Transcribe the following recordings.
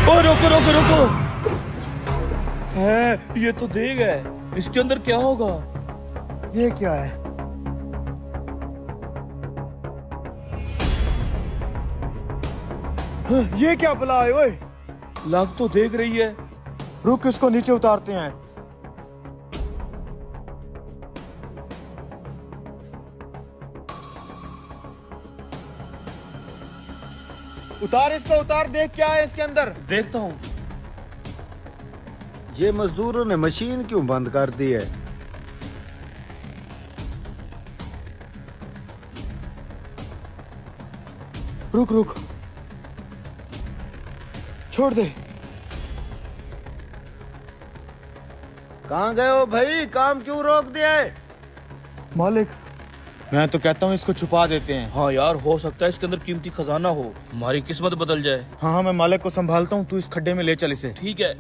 ओ रुको रुको रुको। है ये तो देग है, इसके अंदर क्या होगा? ये क्या है? ये क्या बला है ओए? लाग तो देख रही है। रुक, इसको नीचे उतारते हैं। उतार इसको, उतार, देख क्या है इसके अंदर। देखता हूँ। ये मजदूरों ने मशीन क्यों बंद कर दी है? रुक रुक, छोड़ दे। कहाँ गए हो भाई? काम क्यों रोक दिया है? मालिक, मैं तो कहता हूँ इसको छुपा देते हैं। हाँ यार, हो सकता है इसके अंदर कीमती खजाना हो, हमारी किस्मत बदल जाए। हाँ हाँ, मैं मालिक को संभालता हूँ, तू इस खड्डे में ले चल इसे। ठीक है।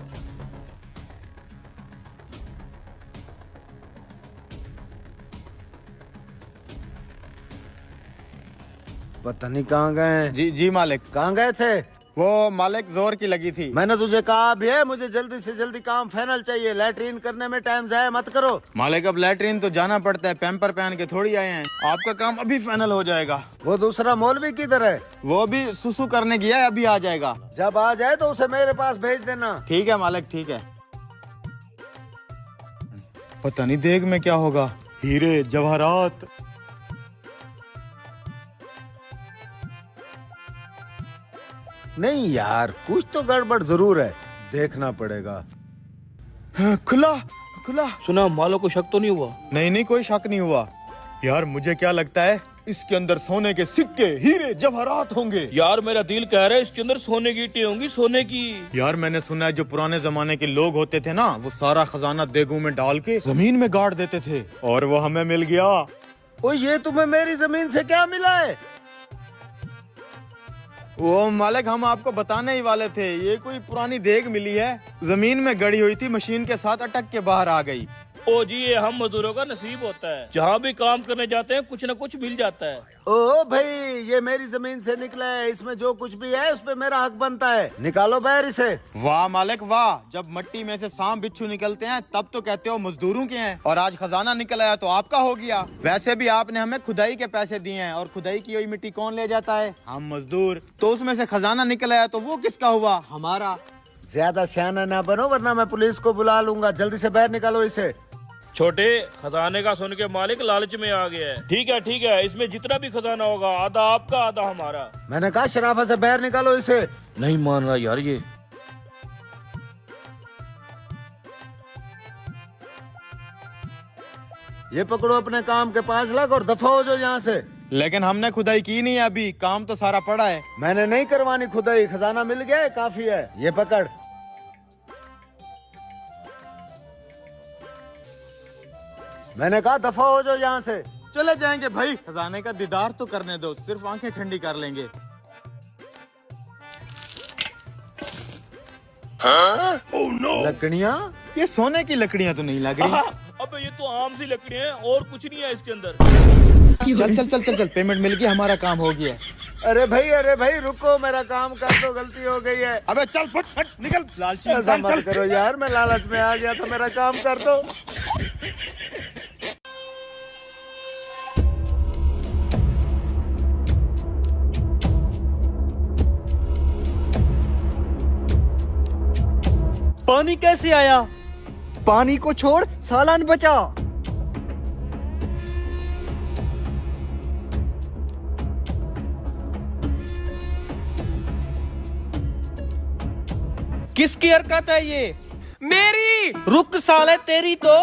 पता नहीं कहाँ गए हैं। जी जी मालिक। कहाँ गए थे? वो मालिक जोर की लगी थी। मैंने तुझे कहा भी है, मुझे जल्दी से जल्दी काम फाइनल चाहिए। लैट्रीन करने में टाइम जाया मत करो। मालिक, अब लैट्रीन तो जाना पड़ता है, पैम्पर पहन के थोड़ी आए हैं। आपका काम अभी फाइनल हो जाएगा। वो दूसरा मौलवी किधर है? वो भी सुसु करने गया है, अभी आ जाएगा। जब आ जाए तो उसे मेरे पास भेज देना। ठीक है मालिक, ठीक है। पता नहीं देग में क्या होगा। हीरे जवाहरात। नहीं यार, कुछ तो गड़बड़ जरूर है, देखना पड़ेगा। हाँ, खुला खुला। सुना, मालो को शक तो नहीं हुआ? नहीं नहीं, कोई शक नहीं हुआ। यार मुझे क्या लगता है, इसके अंदर सोने के सिक्के, हीरे जवाहरात होंगे। यार मेरा दिल कह रहा है इसके अंदर सोने की ईंटें होंगी, सोने की। यार मैंने सुना है जो पुराने जमाने के लोग होते थे ना, वो सारा खजाना देगों में डाल के जमीन में गाड़ देते थे, और वो हमें मिल गया। ओ, ये तुम्हें मेरी जमीन से क्या मिला है? वो मालिक, हम आपको बताने ही वाले थे, ये कोई पुरानी देग मिली है, जमीन में गड़ी हुई थी, मशीन के साथ अटक के बाहर आ गई। ओ जी, ये हम मजदूरों का नसीब होता है, जहाँ भी काम करने जाते हैं कुछ न कुछ मिल जाता है। ओ भाई, ये मेरी जमीन से निकला है, इसमें जो कुछ भी है उस पे मेरा हक बनता है। निकालो बाहर इसे। वाह मालिक वाह, जब मिट्टी में से सांप बिच्छू निकलते हैं तब तो कहते हो मजदूरों के हैं, और आज खजाना निकल आया तो आपका हो गया। वैसे भी आपने हमें खुदाई के पैसे दिए हैं, और खुदाई की हुई मिट्टी कौन ले जाता है? हम मजदूर। तो उसमें से खजाना निकल आया तो वो किसका हुआ? हमारा। ज्यादा सियाना ना बनो, वरना मैं पुलिस को बुला लूंगा। जल्दी से बाहर निकालो इसे। छोटे, खजाने का सुन के मालिक लालच में आ गया है। ठीक है, इसमें जितना भी खजाना होगा आधा आपका आधा हमारा। मैंने कहा शराफत से बाहर निकालो इसे। नहीं मान रहा यार ये। ये पकड़ो अपने काम के 5 लाख और दफा हो जाओ यहाँ से। लेकिन हमने खुदाई की नहीं है अभी, काम तो सारा पड़ा है। मैंने नहीं करवानी खुदाई, खजाना मिल गया है, काफी है। ये पकड़। मैंने कहा दफा हो जाओ यहाँ से। चले जाएंगे भाई, खजाने का दीदार तो करने दो, सिर्फ आंखें ठंडी कर लेंगे। Oh no. लकड़ियाँ? ये सोने की लकड़ियाँ तो नहीं लग रही। अबे ये तो आम सी लकड़ियाँ हैं और कुछ नहीं है इसके अंदर। चल चल चल चल चल, पेमेंट मिल गई, हमारा काम हो गया। अरे भाई रुको, मेरा काम कर दो, गलती हो गई है। अबे चल, फट फट निकल, लालची ऐसा इंसान, मत चल। करो यार, मैं लालच में आ गया था, मेरा काम कर दो। पानी कैसे आया? पानी को छोड़, सालन बचा। किसकी हरकत है ये? मेरी। रुक साले, तेरी तो।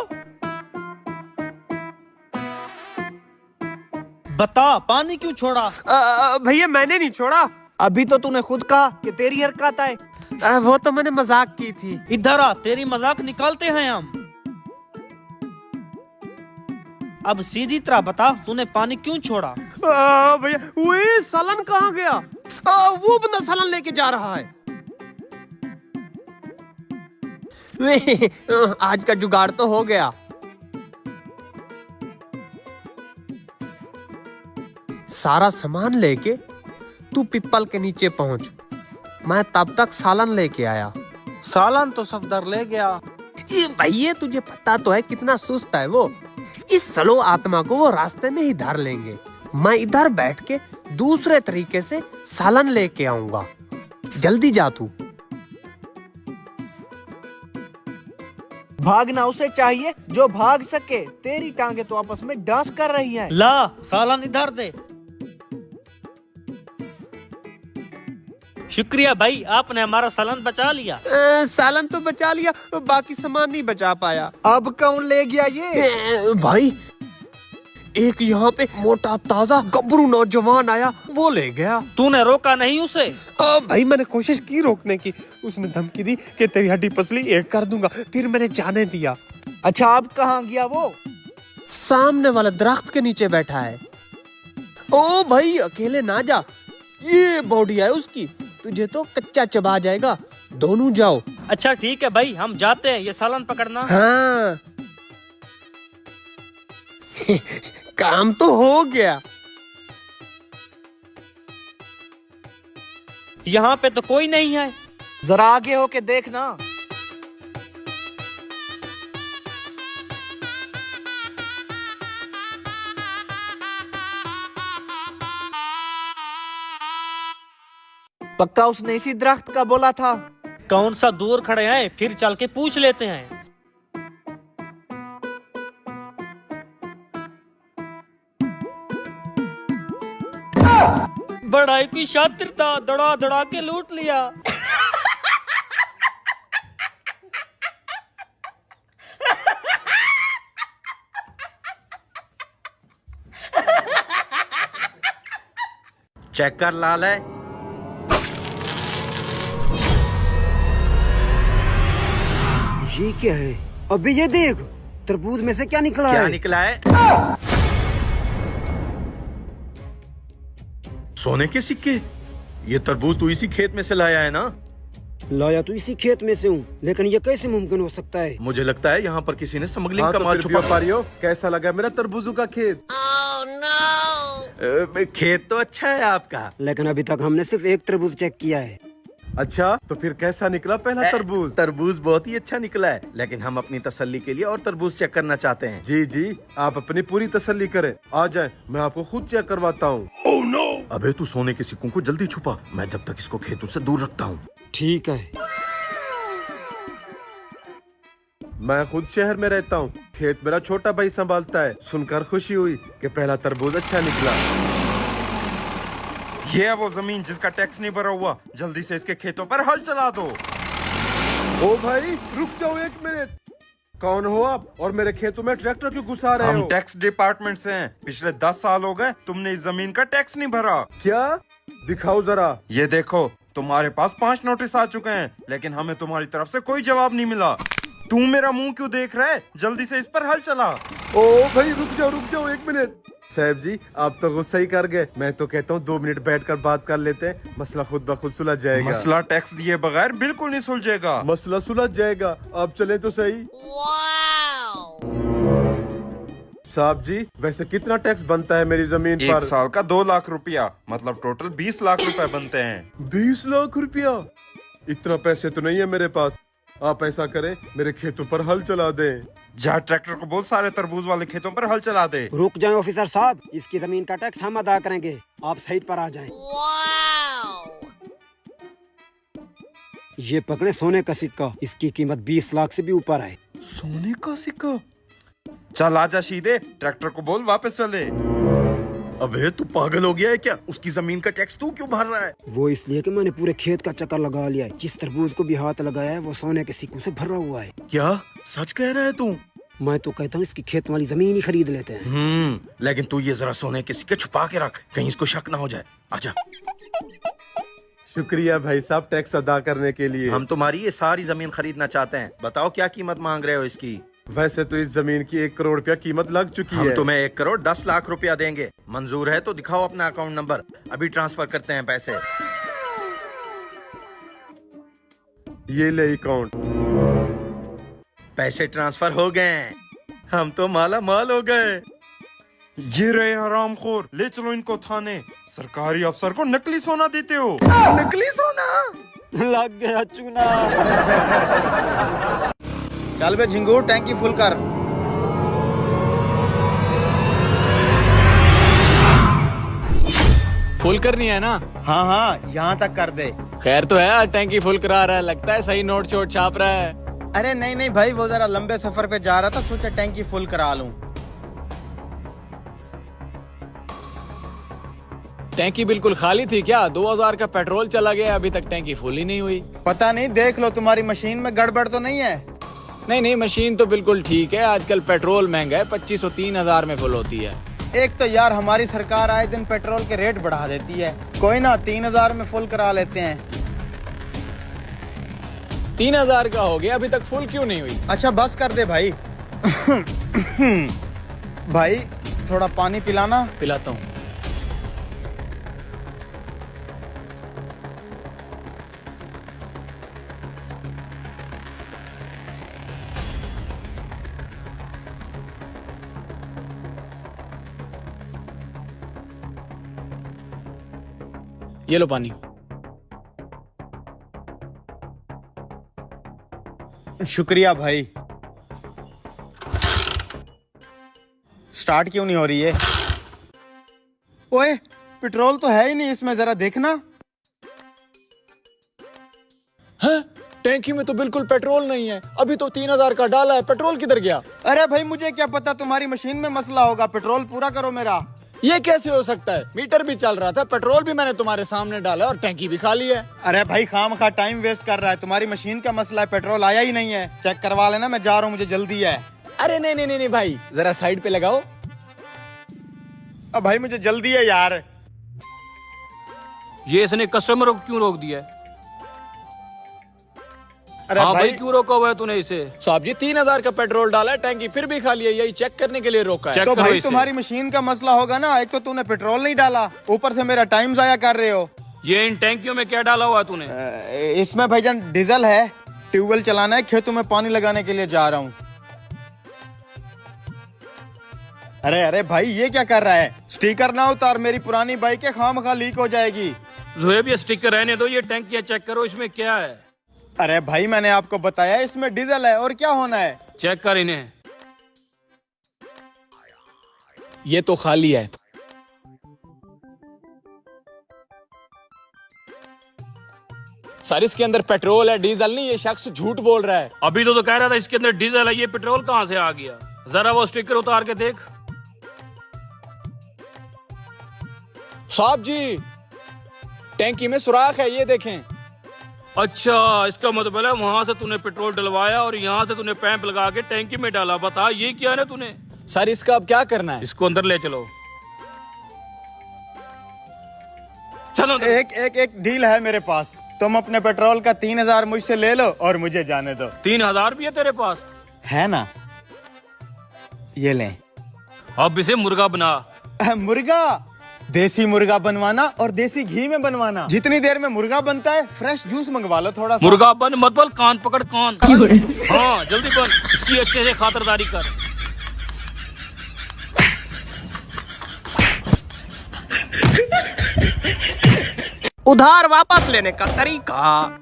बता, पानी क्यों छोड़ा? भैया मैंने नहीं छोड़ा। अभी तो तूने खुद कहा कि तेरी हरकत है। वो तो मैंने मजाक की थी। इधर आ, तेरी मजाक निकालते हैं हम। अब सीधी तरह बता, तूने पानी क्यों छोड़ा? भैया, वो सालन कहाँ गया? वो बंदा सालन लेके जा रहा है। आज का जुगाड़ तो हो गया। सारा सामान लेके तू पिपल के नीचे पहुंच। मैं तब तक सालन लेके आया। सालन तो सफदर ले गया। ये भैया तुझे पता तो है कितना सुस्त है वो। इस सलो आत्मा को वो रास्ते में ही धर लेंगे। मैं इधर बैठ के दूसरे तरीके से सालन लेके आऊंगा। जल्दी जा तू। भागना उसे चाहिए जो भाग सके। तेरी टांगे तो आपस में डांस कर रही हैं। ला सालन इधर दे। शुक्रिया भाई, आपने हमारा सालन बचा लिया। सालन तो बचा लिया, बाकी सामान नहीं बचा पाया। अब कौन ले गया ये? भाई एक यहाँ पे मोटा ताजा गबरू नौजवान आया, वो ले गया। तूने रोका नहीं उसे? भाई मैंने कोशिश की रोकने की। उसने धमकी दी कि तेरी हड्डी पसली एक कर दूंगा, फिर मैंने जाने दिया। अच्छा अब कहाँ गया वो? सामने वाले दरख्त के नीचे बैठा है। ओ भाई अकेले ना जा, ये बॉडी है उसकी, तुझे तो कच्चा चबा जाएगा। दोनों जाओ। अच्छा ठीक है भाई, हम जाते हैं, ये सालन पकड़ना। हाँ काम तो हो गया। यहाँ पे तो कोई नहीं है। जरा आगे होके देखना। पक्का उसने इसी दरख्त का बोला था। कौन सा दूर खड़े हैं, फिर चल के पूछ लेते हैं। बड़ा ही कोई शातिर था, दौड़ा दौड़ा के लूट लिया। चेक कर लाल है। ये क्या है? अबे ये देख, तरबूज में से क्या निकला क्या है? निकला है? सोने के सिक्के। ये तरबूज तू इसी खेत में से लाया है ना? लाया तो इसी खेत में से हूँ, लेकिन ये कैसे मुमकिन हो सकता है? मुझे लगता है यहाँ पर किसी ने स्मगलिंग हाँ, का तो माल फिर छुपा। व्यापारियों, कैसा लगा मेरा तरबूजों का खेत? खेत तो अच्छा है आपका। लेकिन अभी तक हमने सिर्फ एक तरबूज चेक किया है। अच्छा तो फिर कैसा निकला पहला तरबूज? तरबूज बहुत ही अच्छा निकला है, लेकिन हम अपनी तसल्ली के लिए और तरबूज चेक करना चाहते हैं। जी जी, आप अपनी पूरी तसल्ली करें। आ जाए, मैं आपको खुद चेक करवाता हूँ। Oh no! अबे तू सोने के सिक्कों को जल्दी छुपा, मैं जब तक इसको खेतों से दूर रखता हूँ। ठीक है। मैं खुद शहर में रहता हूँ, खेत मेरा छोटा भाई संभालता है। सुनकर खुशी हुई कि पहला तरबूज अच्छा निकला। ये है वो जमीन जिसका टैक्स नहीं भरा हुआ। जल्दी से इसके खेतों पर हल चला दो। ओ भाई रुक जाओ एक मिनट। कौन हो आप और मेरे खेतों में ट्रैक्टर क्यों घुसा रहे हम हो? टैक्स डिपार्टमेंट से हैं। पिछले 10 साल हो गए तुमने इस जमीन का टैक्स नहीं भरा। क्या? दिखाओ जरा। ये देखो, तुम्हारे पास 5 नोटिस आ चुके हैं, लेकिन हमें तुम्हारी तरफ से कोई जवाब नहीं मिला। तू मेरा मुंह क्यों देख रहा है? जल्दी से इस पर हल चला। ओ भाई रुक जाओ एक मिनट। साहब जी आप तो गुस्सा ही कर गए। मैं तो कहता हूँ 2 मिनट बैठकर बात कर लेते हैं, मसला खुद ब खुद सुलझ जाएगा। मसला टैक्स दिए बगैर बिल्कुल नहीं सुलझेगा। मसला सुलझ जाएगा, आप चले तो सही। साहब जी वैसे कितना टैक्स बनता है मेरी जमीन पर? 1 साल का 2 लाख रुपया, मतलब टोटल 20 लाख रुपए बनते हैं। 20 लाख रुपया? इतना पैसे तो नहीं है मेरे पास। आप ऐसा करें, मेरे खेतों पर हल चला दें। जा ट्रैक्टर को बोल सारे तरबूज वाले खेतों पर हल चला दे। रुक जाएं ऑफिसर साहब, इसकी जमीन का टैक्स हम अदा करेंगे। आप साइड पर आ जाएं। ये पकड़े सोने का सिक्का, इसकी कीमत 20 लाख से भी ऊपर है। सोने का सिक्का? चल आजा सीधे, ट्रैक्टर को बोल वापस चले। अबे तू पागल हो गया है क्या? उसकी जमीन का टैक्स तू क्यों भर रहा है? वो इसलिए कि मैंने पूरे खेत का चक्कर लगा लिया है। जिस तरबूज को भी हाथ लगाया है वो सोने के सिक्कों से भरा हुआ है। क्या सच कह रहा है तू? मैं तो कहता हूँ इसकी खेत वाली जमीन ही खरीद लेते हैं। लेकिन तू ये जरा सोने के सिक्के छुपा के रख, कहीं इसको शक ना हो जाए। आजा। शुक्रिया भाई साहब टैक्स अदा करने के लिए। हम तुम्हारी ये सारी जमीन खरीदना चाहते हैं, बताओ क्या कीमत मांग रहे हो इसकी? वैसे तो इस जमीन की 1 करोड़ रुपया कीमत लग चुकी हम है। तुम्हें 1 करोड़ 10 लाख रुपया देंगे। मंजूर है तो दिखाओ अपना अकाउंट नंबर, अभी ट्रांसफर करते हैं पैसे। ये ले अकाउंट। पैसे ट्रांसफर हो गए, हम तो माला माल हो गए। ये रहे हरामखोर, ले चलो इनको थाने। सरकारी अफसर को नकली सोना देते हो। नकली सोना? लग गया चूना। चल बे झिंगूर, टैंकी फुल कर। फुल करनी है ना? हाँ हाँ, यहाँ तक कर दे। खैर तो है, टैंकी फुल करा रहा है, लगता है सही नोट चोट छाप रहा है। अरे नहीं नहीं भाई, वो जरा लंबे सफर पे जा रहा था, सोचा टैंकी फुल करा लूं। टैंकी बिल्कुल खाली थी क्या? 2000 का पेट्रोल चला गया, अभी तक टैंकी फुल ही नहीं हुई। पता नहीं, देख लो तुम्हारी मशीन में गड़बड़ तो नहीं है। नहीं, मशीन तो बिल्कुल ठीक है। आजकल पेट्रोल महंगा है, 2500 3000 में फुल होती है। एक तो यार हमारी सरकार आए दिन पेट्रोल के रेट बढ़ा देती है। कोई ना, 3000 में फुल करा लेते हैं। 3000 का हो गया, अभी तक फुल क्यों नहीं हुई? अच्छा बस कर दे भाई। भाई थोड़ा पानी पिलाना। पिलाता हूँ। ये लो पानी। शुक्रिया भाई। स्टार्ट क्यों नहीं हो रही है? ओए, पेट्रोल तो है ही नहीं इसमें, जरा देखना। हैं? टैंकी में तो बिल्कुल पेट्रोल नहीं है। अभी तो 3000 का डाला है, पेट्रोल किधर गया? अरे भाई मुझे क्या पता, तुम्हारी मशीन में मसला होगा। पेट्रोल पूरा करो मेरा। ये कैसे हो सकता है? मीटर भी चल रहा था, पेट्रोल भी मैंने तुम्हारे सामने डाला और टैंकी भी खाली है। अरे भाई खामखा टाइम वेस्ट कर रहा है। तुम्हारी मशीन का मसला है, पेट्रोल आया ही नहीं है। चेक करवा लेना, मैं जा रहा हूँ, मुझे जल्दी है। अरे नहीं भाई, जरा साइड पे लगाओ। अब भाई मुझे जल्दी है यार। ये इसने कस्टमर को क्यों रोक दिया है? अरे हाँ भाई भाई क्यों रोका हुआ है तूने इसे? साहब जी 3000 का पेट्रोल डाला है, टैंकी फिर भी खाली है, यही चेक करने के लिए रोका है। चेक तो करो भाई इसे। तुम्हारी मशीन का मसला होगा ना। एक तो तूने पेट्रोल नहीं डाला, ऊपर से मेरा टाइम जाया कर रहे हो। ये इन टैंकियों में क्या डाला हुआ है तूने? इसमें भाईजान डीजल है। ट्यूबवेल चलाना है, खेतों में पानी लगाने के लिए जा रहा हूँ। अरे अरे भाई ये क्या कर रहा है? स्टिकर ना उतार, मेरी पुरानी बाइक है, खामखा लीक हो जाएगी। जोहेब ये स्टिकर रहने दो, ये टैंकियां चेक करो, इसमें क्या है? अरे भाई मैंने आपको बताया इसमें डीजल है, और क्या होना है? चेक कर इन्हें। ये तो खाली है। सर इसके अंदर पेट्रोल है, डीजल नहीं। ये शख्स झूठ बोल रहा है। अभी तो कह रहा था इसके अंदर डीजल है, ये पेट्रोल कहाँ से आ गया? जरा वो स्टिकर उतार के देख। साहब जी टैंकी में सुराख है, ये देखें। अच्छा, इसका मतलब है वहां से तूने पेट्रोल डलवाया और यहाँ से तूने पैंप लगा के टैंकी में डाला। बता ये क्या है तूने? सर इसका अब क्या करना है? इसको अंदर ले चलो। चलो अंदर। एक डील है मेरे पास। तुम अपने पेट्रोल का 3000 मुझसे ले लो और मुझे जाने दो। 3000 भी है तेरे पास? है ना, ये लें। अब इसे मुर्गा बना। मुर्गा? देसी मुर्गा बनवाना और देसी घी में बनवाना। जितनी देर में मुर्गा बनता है, फ्रेश जूस मंगवा लो थोड़ा सा। मुर्गा बन मत बोल, कान पकड़ कान। हाँ जल्दी बन, इसकी अच्छे से खातिरदारी कर। उधार वापस लेने का तरीका।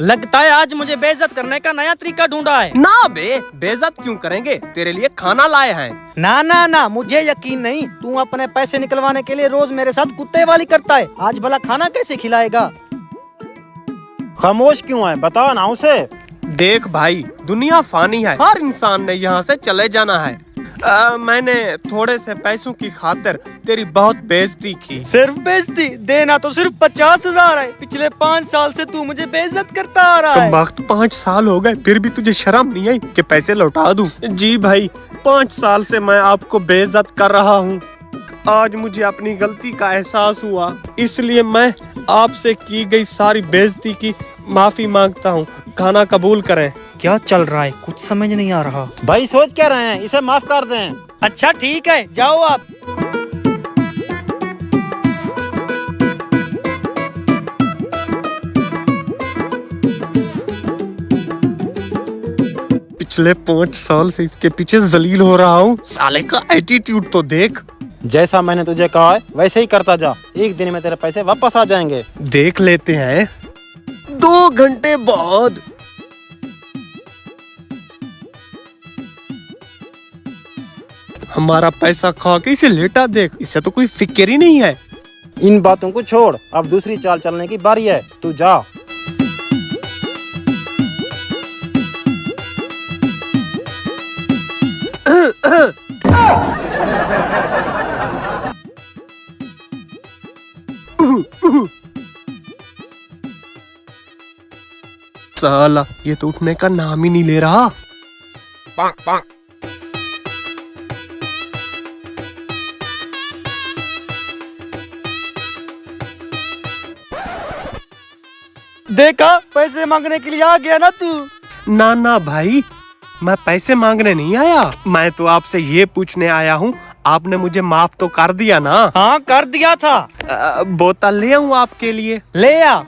लगता है आज मुझे बेइज्जत करने का नया तरीका ढूंढा है। ना बे, बेइज्जत क्यों करेंगे? तेरे लिए खाना लाए हैं। ना ना ना, मुझे यकीन नहीं। तू अपने पैसे निकलवाने के लिए रोज मेरे साथ कुत्ते वाली करता है। आज भला खाना कैसे खिलाएगा? खामोश क्यों है? बताओ ना उसे। देख भाई, दुनिया फानी है, हर इंसान ने यहाँ से चले जाना है। मैंने थोड़े से पैसों की खातिर तेरी बहुत बेइज्जती की। सिर्फ बेइज्जती? देना तो सिर्फ 50,000 है। पिछले 5 साल से तू मुझे बेइज्जत करता आ रहा है। वक्त 5 साल हो गए, फिर भी तुझे शर्म नहीं आई कि पैसे लौटा दूं? जी भाई, 5 साल से मैं आपको बेइज्जत कर रहा हूँ। आज मुझे अपनी गलती का एहसास हुआ, इसलिए मैं आपसे की गई सारी बेइज्जती की माफी मांगता हूँ। खाना कबूल करें। क्या चल रहा है? कुछ समझ नहीं आ रहा। भाई सोच क्या रहे हैं? इसे माफ कर दें। अच्छा ठीक है, जाओ आप। पिछले 5 साल से इसके पीछे जलील हो रहा हूँ। साले का एटीट्यूड तो देख। जैसा मैंने तुझे कहा है वैसे ही करता जा। एक दिन में तेरे पैसे वापस आ जाएंगे। देख लेते हैं। 2 घंटे बाद। हमारा पैसा खा के इसे लेटा देख, इसे तो कोई फिक्र ही नहीं है। इन बातों को छोड़, अब दूसरी चाल चलने की बारी है, तू जा। साला ये तो उठने का नाम ही नहीं ले रहा। देखा, पैसे मांगने के लिए आ गया ना तू। ना ना भाई, मैं पैसे मांगने नहीं आया, मैं तो आपसे ये पूछने आया हूँ, आपने मुझे माफ तो कर दिया ना? हाँ कर दिया था। बोतल ले आऊँ आपके लिए? ले आ।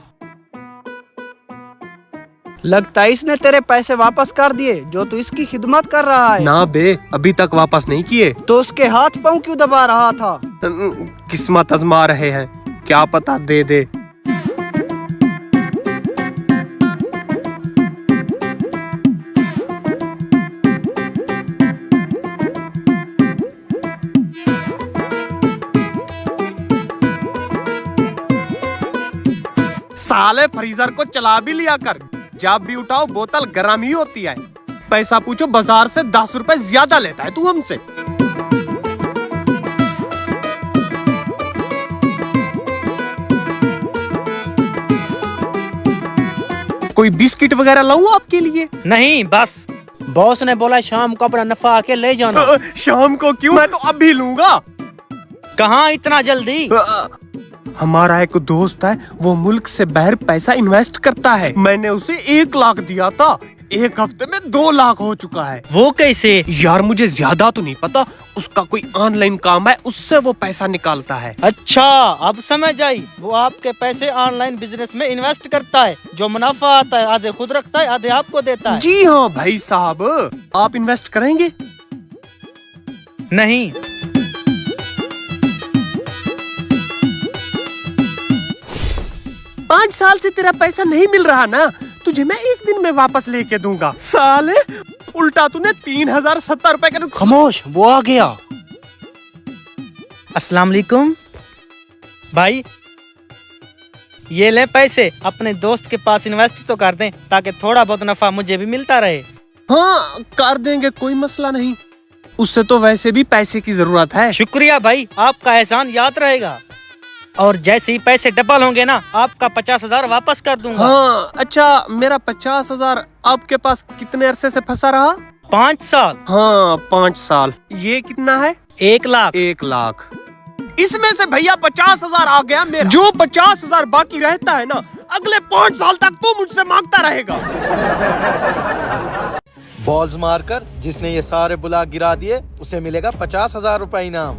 लगता है इसने तेरे पैसे वापस कर दिए जो तू इसकी खिदमत कर रहा है। ना बे, अभी तक वापस नहीं किए। तो उसके हाथ पांव क्यों दबा रहा था? किस्मत आजमा रहे हैं, क्या पता दे दे। साले फ्रीजर को चला भी लिया कर, जब भी उठाओ बोतल गर्म ही होती है। पैसा पूछो, बाजार से 10 रुपए ज्यादा लेता है तू हमसे। कोई बिस्किट वगैरह लाऊं आपके लिए? नहीं, बस बॉस ने बोला शाम को अपना नफा आके ले जाना। शाम को क्यों, मैं तो अभी लूंगा। कहाँ इतना जल्दी? हमारा एक दोस्त है, वो मुल्क से बाहर पैसा इन्वेस्ट करता है, मैंने उसे 1 लाख दिया था, 1 हफ्ते में 2 लाख हो चुका है। वो कैसे? यार मुझे ज्यादा तो नहीं पता, उसका कोई ऑनलाइन काम है, उससे वो पैसा निकालता है। अच्छा, अब समझ आई। वो आपके पैसे ऑनलाइन बिजनेस में इन्वेस्ट करता है, जो मुनाफा आता है आधे खुद रखता है, आधे आपको देता है। जी हाँ भाई साहब, आप इन्वेस्ट करेंगे? नहीं। 5 साल से तेरा पैसा नहीं मिल रहा ना, तुझे मैं 1 दिन में वापस लेके दूंगा। साले, उल्टा तूने 3070 रुपए का खामोश, वो आ गया। अस्सलाम वालेकुम। भाई ये ले पैसे, अपने दोस्त के पास इन्वेस्ट तो कर दें ताकि थोड़ा बहुत नफा मुझे भी मिलता रहे। हाँ कर देंगे, कोई मसला नहीं, उससे तो वैसे भी पैसे की जरूरत है। शुक्रिया भाई, आपका एहसान याद रहेगा। और जैसे ही पैसे डबल होंगे ना, आपका 50,000 वापस कर दूंगा। हाँ अच्छा, मेरा 50,000 आपके पास कितने अरसे से फंसा रहा? 5 साल। हाँ 5 साल। ये कितना है? 1 लाख। 1 लाख। इसमें से भैया 50,000 आ गया मेरा। जो 50,000 बाकी रहता है ना, अगले 5 साल तक तू मुझसे मांगता रहेगा। बॉल्स मारकर जिसने ये सारे ब्लॉक गिरा दिए, उसे मिलेगा 50,000 रुपए इनाम।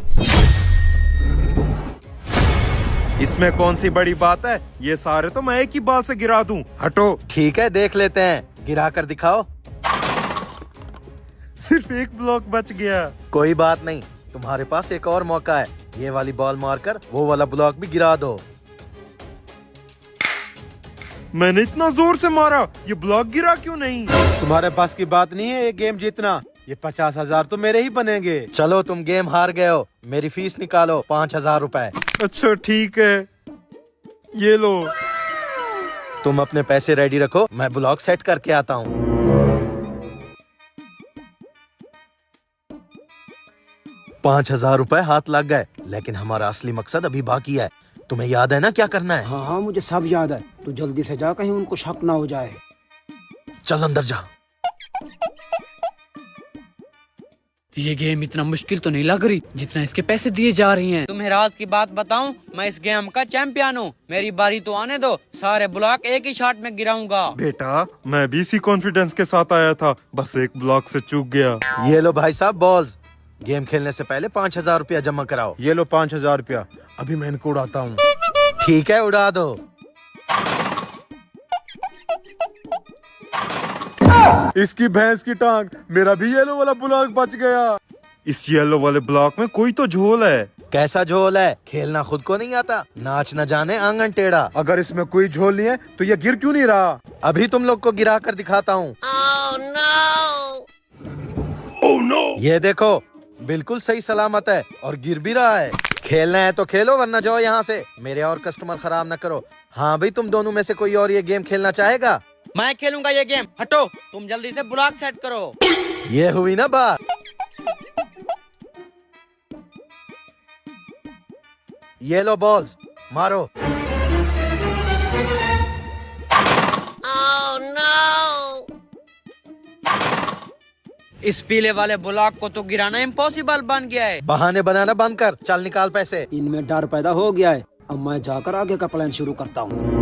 इसमें कौन सी बड़ी बात है, ये सारे तो मैं एक ही बाल से गिरा दूं। हटो। ठीक है, देख लेते हैं, गिरा कर दिखाओ। सिर्फ 1 ब्लॉक बच गया। कोई बात नहीं, तुम्हारे पास एक और मौका है, ये वाली बॉल मारकर वो वाला ब्लॉक भी गिरा दो। मैंने इतना जोर से मारा, ये ब्लॉक गिरा क्यों नहीं? तुम्हारे पास की बात नहीं है ये गेम जीतना, ये 50,000 तो मेरे ही बनेंगे। चलो तुम गेम हार गए हो, मेरी फीस निकालो 5,000 रुपए। अच्छा ठीक है, ये लो। तुम अपने पैसे रेडी रखो, मैं ब्लॉक सेट करके आता हूँ। ₹5,000 हाथ लग गए, लेकिन हमारा असली मकसद अभी बाकी है। तुम्हें याद है ना क्या करना है? हाँ हाँ मुझे सब याद है, तू जल्दी से जा, कहीं उनको शक ना हो जाए। चल अंदर जा। ये गेम इतना मुश्किल तो नहीं लग रही जितना इसके पैसे दिए जा रहे हैं। तुम्हें राज की बात बताऊं, मैं इस गेम का चैंपियन हूँ। मेरी बारी तो आने दो, सारे ब्लॉक एक ही शॉट में गिराऊंगा। बेटा मैं भी इसी कॉन्फिडेंस के साथ आया था, बस 1 ब्लॉक से चूक गया। ये लो भाई साहब बॉल्स, गेम खेलने से पहले 5,000 रुपया जमा कराओ। ये लो 5,000 रुपया, अभी मैं इनको उड़ाता हूँ। ठीक है, उड़ा दो। इसकी भैंस की टांग, मेरा भी येलो वाला ब्लॉक बच गया। इस येलो वाले ब्लॉक में कोई तो झोल है। कैसा झोल है, खेलना खुद को नहीं आता, नाच न जाने आंगन टेढ़ा। अगर इसमें कोई झोल नहीं है तो ये गिर क्यों नहीं रहा? अभी तुम लोग को गिरा कर दिखाता हूँ। ये देखो, बिल्कुल सही सलामत है और गिर भी रहा है। खेलना है तो खेलो, वरना जाओ यहाँ से, मेरे और कस्टमर खराब न करो। हाँ भाई, तुम दोनों में से कोई और ये गेम खेलना चाहेगा? मैं खेलूंगा ये गेम। हटो, तुम जल्दी से ब्लॉक सेट करो। ये हुई ना बात। ये लो बॉल्स, मारो। इस पीले वाले ब्लॉक को तो गिराना इम्पॉसिबल बन गया है। बहाने बनाना बंद कर, चल निकाल पैसे। इनमें डर पैदा हो गया है, अब मैं जाकर आगे का प्लान शुरू करता हूँ।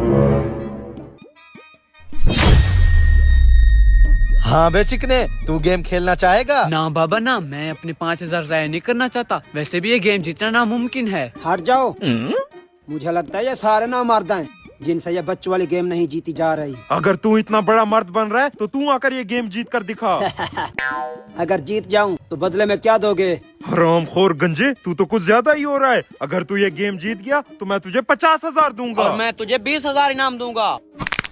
हाँ बे चिकने, तू गेम खेलना चाहेगा? ना बाबा ना, मैं अपने 5000 जाया नहीं करना चाहता। वैसे भी ये गेम जीतना नामुमकिन है। हट जाओ, मुझे लगता है ये सारे नामर्द हैं जिनसे ये बच्चों वाली गेम नहीं जीती जा रही। अगर तू इतना बड़ा मर्द बन रहा है तो तू आकर ये गेम जीत कर दिखा। अगर जीत जाऊं तो बदले में क्या दोगे? हरामखोर गंजे, तू तो कुछ ज्यादा ही हो रहा है। अगर तू ये गेम जीत गया तो मैं तुझे 50,000 दूंगा। और मैं तुझे 20,000 इनाम दूंगा।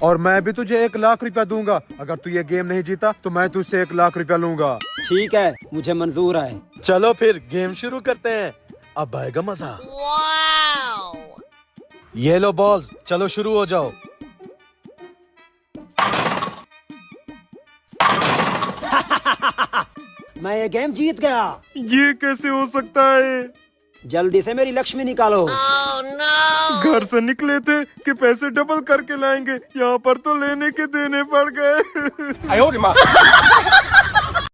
और मैं भी तुझे 1 लाख रुपया दूंगा। अगर तू ये गेम नहीं जीता तो मैं तुझसे 1 लाख रुपया लूंगा। ठीक है, मुझे मंजूर है। चलो फिर गेम शुरू करते हैं, अब आएगा मजा। ये लो बॉल्स, चलो शुरू हो जाओ। मैं ये गेम जीत गया। ये कैसे हो सकता है? जल्दी से मेरी लक्ष्मी निकालो। घर से निकले थे कि पैसे डबल करके लाएंगे, यहाँ पर तो लेने के देने पड़ गए।